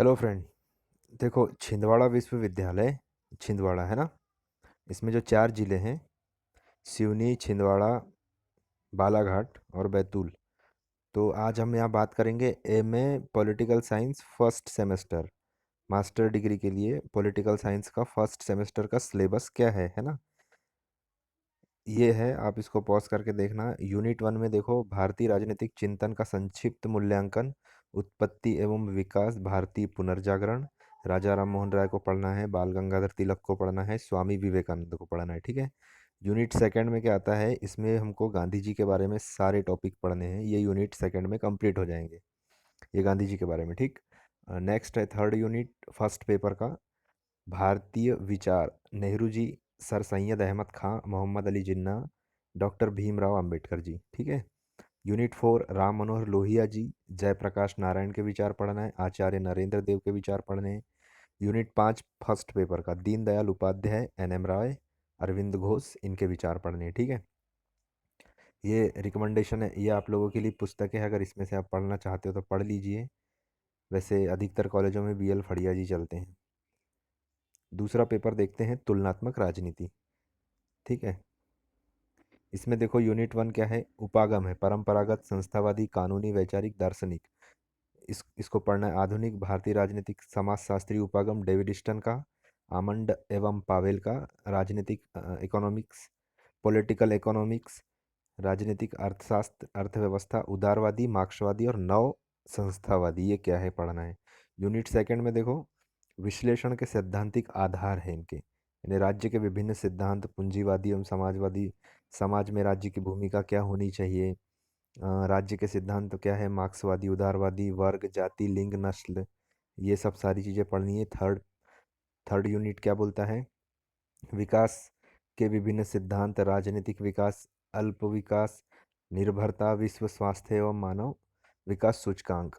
Hello friend. देखो, छिंदवाड़ा विश्वविद्यालय, छिंदवाड़ा है ना। इसमें जो 4 ज़िले हैं, सिवनी, छिंदवाड़ा, बालाघाट और बैतूल। तो आज हम यहाँ बात करेंगे MA political science first semester, master degree के लिए पॉलिटिकल साइंस का फर्स्ट सेमेस्टर का सिलेबस क्या है ना। ये है, आप इसको पॉज करके देखना। यूनिट 1 में देखो, भारतीय राजनीतिक चिंतन का संक्षिप्त मूल्यांकन, उत्पत्ति एवं विकास, भारतीय पुनर्जागरण। राजा राम मोहन राय को पढ़ना है, बाल गंगाधर तिलक को पढ़ना है, स्वामी विवेकानंद को पढ़ना है, ठीक है। यूनिट सेकंड में क्या आता है, इसमें हमको गांधी जी के बारे में सारे टॉपिक पढ़ने हैं। ये यूनिट सेकंड में कंप्लीट हो जाएंगे, ये गांधी जी के बारे में, ठीक। नेक्स्ट है थर्ड यूनिट फर्स्ट पेपर का, भारतीय विचार, नेहरू जी, सर सैयद अहमद खां, मोहम्मद अली जिन्ना, डॉक्टर भीमराव अंबेडकर जी, ठीक है। यूनिट 4 राम मनोहर लोहिया जी, जयप्रकाश नारायण के विचार पढ़ना है, आचार्य नरेंद्र देव के विचार पढ़ने हैं। यूनिट 5 फर्स्ट पेपर का, दीनदयाल उपाध्याय, एन एम राय, अरविंद घोष, इनके विचार पढ़ने हैं, ठीक है। ये रिकमेंडेशन है, ये आप लोगों के लिए पुस्तक है, अगर इसमें से आप पढ़ना चाहते हो तो पढ़ लीजिए। वैसे अधिकतर कॉलेजों में BL फड़िया जी चलते हैं। दूसरा पेपर देखते हैं, तुलनात्मक राजनीति, ठीक है। इसमें देखो, यूनिट 1 क्या है, उपागम है, परंपरागत, संस्थावादी, कानूनी, वैचारिक, दार्शनिक। इसको पढ़ना है। आधुनिक भारतीय राजनीतिक समाजशास्त्री उपागम, डेविड स्टन का, आमंड एवं पावेल का। राजनीतिक इकोनॉमिक्स, पॉलिटिकल इकोनॉमिक्स, राजनीतिक अर्थशास्त्र, अर्थव्यवस्था, उदारवादी, मार्क्सवादी और नव संस्थावादी, ये क्या है पढ़ना है। यूनिट सेकंड में देखो, विश्लेषण के सैद्धांतिक आधार हैं इनके, यानी राज्य के विभिन्न सिद्धांत, पूंजीवादी एवं समाजवादी, समाज में राज्य की भूमिका क्या होनी चाहिए। राज्य के सिद्धांत तो क्या है, मार्क्सवादी, उदारवादी, वर्ग, जाति, लिंग, नस्ल, ये सब सारी चीज़ें पढ़नी है। थर्ड थर्ड यूनिट क्या बोलता है, विकास के विभिन्न सिद्धांत, राजनीतिक विकास, अल्प विकास, निर्भरता, विश्व स्वास्थ्य एवं मानव विकास सूचकांक।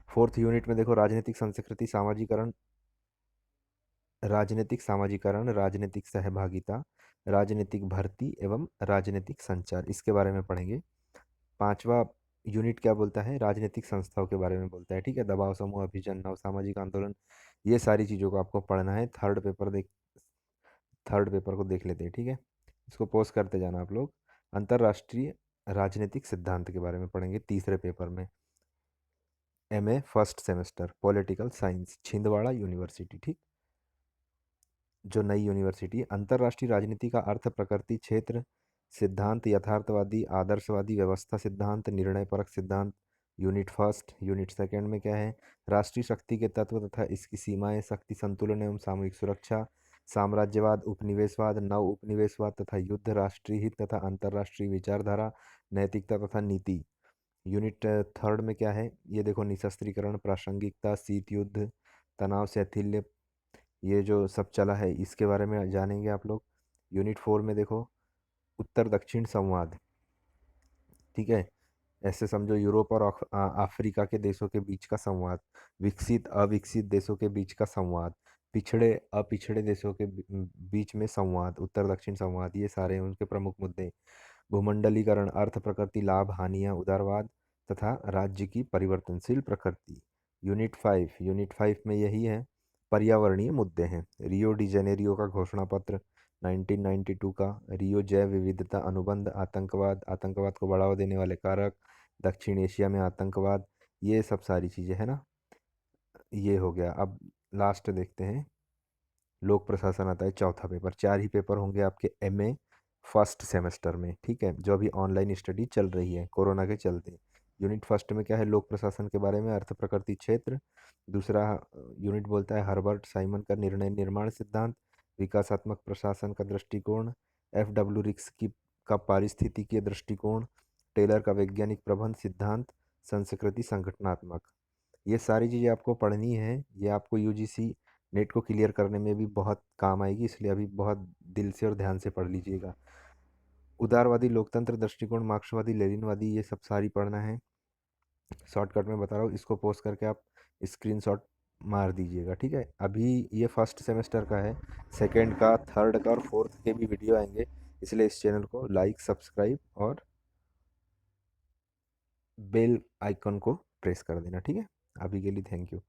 फोर्थ यूनिट में देखो, राजनीतिक संस्कृति, सामाजिकरण, राजनीतिक सामाजिकरण, राजनीतिक सहभागिता, राजनीतिक भर्ती एवं राजनीतिक संचार, इसके बारे में पढ़ेंगे। पांचवा यूनिट क्या बोलता है, राजनीतिक संस्थाओं के बारे में बोलता है, ठीक है। दबाव समूह, अभिजन, नव सामाजिक आंदोलन, ये सारी चीज़ों को आपको पढ़ना है। थर्ड पेपर को देख लेते हैं, ठीक है। इसको पोस्ट करते जाना आप लोग। अंतर्राष्ट्रीय राजनीतिक सिद्धांत के बारे में पढ़ेंगे तीसरे पेपर में, MA first semester political science, Chhindwara university, ठीक। जो नई यूनिवर्सिटी है, अंतर्राष्ट्रीय राजनीति का अर्थ, प्रकृति, क्षेत्र सिद्धांत, यथार्थवादी, आदर्शवादी, व्यवस्था सिद्धांत, निर्णय परक सिद्धांत। Unit first. यूनिट सेकंड में क्या है, राष्ट्रीय शक्ति के तत्व तथा इसकी सीमाएं, शक्ति संतुलन एवं सामूहिक सुरक्षा, साम्राज्यवाद, उपनिवेशवाद, नव उपनिवेशवाद तथा युद्ध, राष्ट्रीय हित तथा अंतर्राष्ट्रीय विचारधारा, नैतिकता तथा नीति। यूनिट थर्ड में क्या है, ये देखो, निशस्त्रीकरण, प्रासंगिकता, शीत युद्ध, तनाव से अतुल्य, ये जो सब चला है इसके बारे में जानेंगे आप लोग। यूनिट 4 में देखो, उत्तर दक्षिण संवाद, ठीक है। ऐसे समझो, यूरोप और अफ्रीका के देशों के बीच का संवाद, विकसित अविकसित देशों के बीच का संवाद, पिछड़े अपिछड़े देशों के बीच में संवाद, उत्तर दक्षिण संवाद, ये सारे उनके प्रमुख मुद्दे। भूमंडलीकरण, अर्थ, प्रकृति, लाभ, हानियां, उदारवाद तथा राज्य की परिवर्तनशील प्रकृति। यूनिट 5 में यही है, पर्यावरणीय मुद्दे हैं। रियो डी जेनेरियो का घोषणा पत्र 1992 का, रियो जैव विविधता अनुबंध, आतंकवाद, आतंकवाद को बढ़ावा देने वाले कारक, दक्षिण एशिया में आतंकवाद, ये सब सारी चीज़ें है ना। ये हो गया। अब लास्ट देखते हैं, लोक प्रशासन आता है, चौथा पेपर। 4 ही पेपर होंगे आपके MA फर्स्ट सेमेस्टर में, ठीक है, जो अभी ऑनलाइन स्टडी चल रही है कोरोना के चलते। यूनिट फर्स्ट में क्या है, लोक प्रशासन के बारे में, अर्थ, प्रकृति, क्षेत्र। दूसरा यूनिट बोलता है हर्बर्ट साइमन का निर्णय निर्माण सिद्धांत, विकासात्मक प्रशासन का दृष्टिकोण, FW रिक्स की का पारिस्थितिकीय दृष्टिकोण, टेलर का वैज्ञानिक प्रबंध सिद्धांत, संस्कृति संगठनात्मक। ये सारी चीज़ें आपको पढ़नी है, ये आपको UGC नेट को क्लियर करने में भी बहुत काम आएगी, इसलिए अभी बहुत दिल से और ध्यान से पढ़ लीजिएगा। उदारवादी, लोकतंत्र दृष्टिकोण, मार्क्सवादी, लेनिनवादी, ये सब सारी पढ़ना है। शॉर्टकट में बता रहा हूँ, इसको पोस्ट करके आप स्क्रीनशॉट मार दीजिएगा, ठीक है। अभी ये फर्स्ट सेमेस्टर का है, सेकंड का, थर्ड का और फोर्थ के भी वीडियो आएंगे, इसलिए इस चैनल को लाइक, सब्सक्राइब और बेल आइकन को प्रेस कर देना, ठीक है। अभी के लिए थैंक यू।